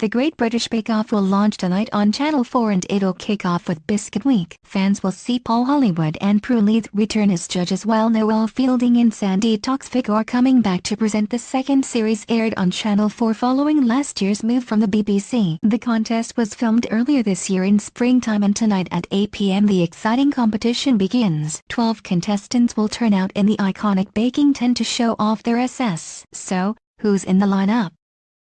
The Great British Bake Off will launch tonight on Channel 4 and it'll kick off with Biscuit Week. Fans will see Paul Hollywood and Prue Leith return as judges while Noel Fielding and Sandi Toksvig are coming back to present. The second series aired on Channel 4 following last year's move from the BBC. The contest was filmed earlier this year in springtime, and tonight at 8 p.m. the exciting competition begins. 12 contestants will turn out in the iconic baking tent to show off their SS. So, who's in the lineup?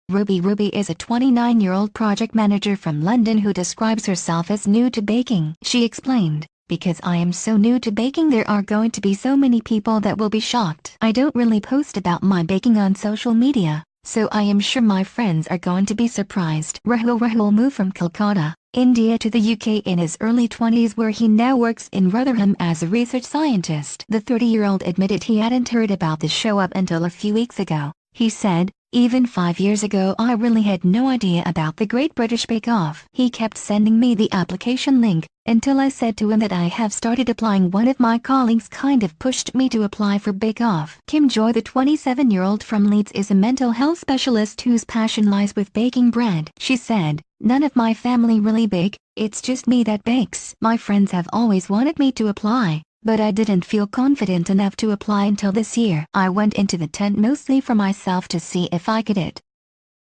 Ruby is a 29-year-old project manager from London who describes herself as new to baking. She explained, "Because I am so new to baking, there are going to be so many people that will be shocked. I don't really post about my baking on social media, so I am sure my friends are going to be surprised." Rahul moved from Kolkata, India to the UK in his early 20s, where he now works in Rotherham as a research scientist. The 30-year-old admitted he hadn't heard about the show up until a few weeks ago. He said, "Even 5 years ago I really had no idea about the Great British Bake Off. He kept sending me the application link, until I said to him that I have started applying. One of my colleagues kind of pushed me to apply for Bake Off." Kim Joy, the 27-year-old from Leith, is a mental health specialist whose passion lies with baking bread. She said, "None of my family really bake, it's just me that bakes. My friends have always wanted me to apply, but I didn't feel confident enough to apply until this year. I went into the tent mostly for myself to see if I could it."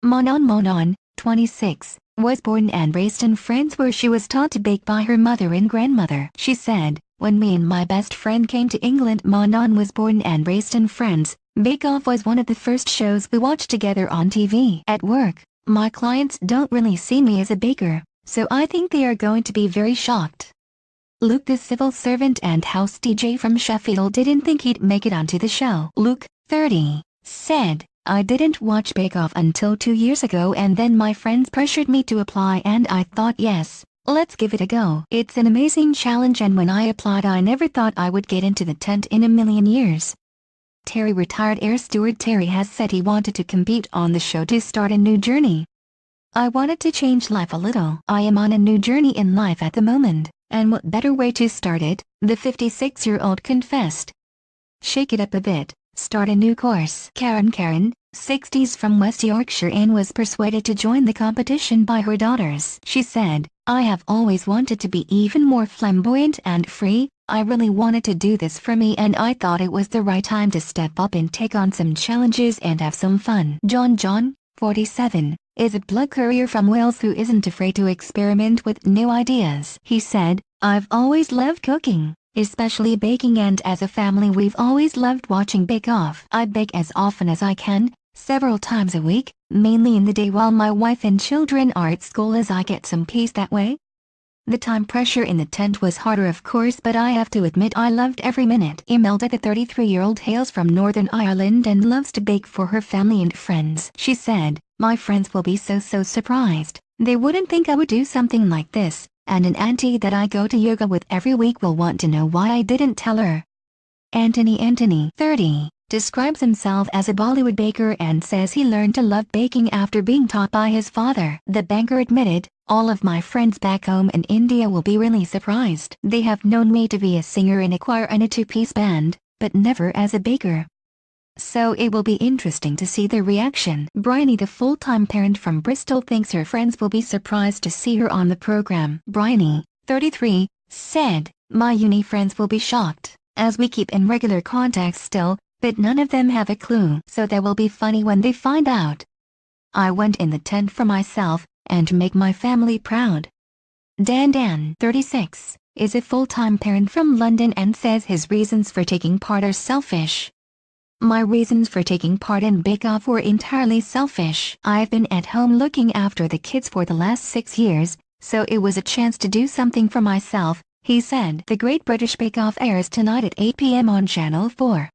Monon, 26, was born and raised in France, where she was taught to bake by her mother and grandmother. She said, "When me and my best friend came to England," Monon was born and raised in France, "Bake Off was one of the first shows we watched together on TV. At work, my clients don't really see me as a baker, so I think they are going to be very shocked." Luke, the civil servant and house DJ from Sheffield, didn't think he'd make it onto the show. Luke, 30, said, "I didn't watch Bake Off until 2 years ago, and then my friends pressured me to apply and I thought, yes, let's give it a go. It's an amazing challenge, and when I applied I never thought I would get into the tent in a million years." Terry, retired air steward Terry, has said he wanted to compete on the show to start a new journey. "I wanted to change life a little. I am on a new journey in life at the moment, and what better way to start it," the 56-year-old confessed. "Shake it up a bit, start a new course." Karen, 60s, from West Yorkshire, and was persuaded to join the competition by her daughters. She said, "I have always wanted to be even more flamboyant and free. I really wanted to do this for me, and I thought it was the right time to step up and take on some challenges and have some fun." John, 47, is a blood courier from Wales who isn't afraid to experiment with new ideas. He said, "I've always loved cooking, especially baking, and as a family we've always loved watching Bake Off. I bake as often as I can, several times a week, mainly in the day while my wife and children are at school, as I get some peace that way." The time pressure in the tent was harder, of course, but I have to admit I loved every minute. Imelda, the 33-year-old, hails from Northern Ireland and loves to bake for her family and friends. She said, "My friends will be so surprised. They wouldn't think I would do something like this, and an auntie that I go to yoga with every week will want to know why I didn't tell her." Anthony, 30, describes himself as a Bollywood baker and says he learned to love baking after being taught by his father. The banker admitted, "All of my friends back home in India will be really surprised. They have known me to be a singer in a choir and a two-piece band, but never as a baker. So it will be interesting to see their reaction." Bryony, the full-time parent from Bristol, thinks her friends will be surprised to see her on the program. Bryony, 33, said, "My uni friends will be shocked, as we keep in regular contact still, but none of them have a clue, so that will be funny when they find out. I went in the tent for myself, and to make my family proud." Dan, 36, is a full-time parent from London and says his reasons for taking part are selfish. "My reasons for taking part in Bake Off were entirely selfish. I've been at home looking after the kids for the last 6 years, so it was a chance to do something for myself," he said. The Great British Bake Off airs tonight at 8 p.m. on Channel 4.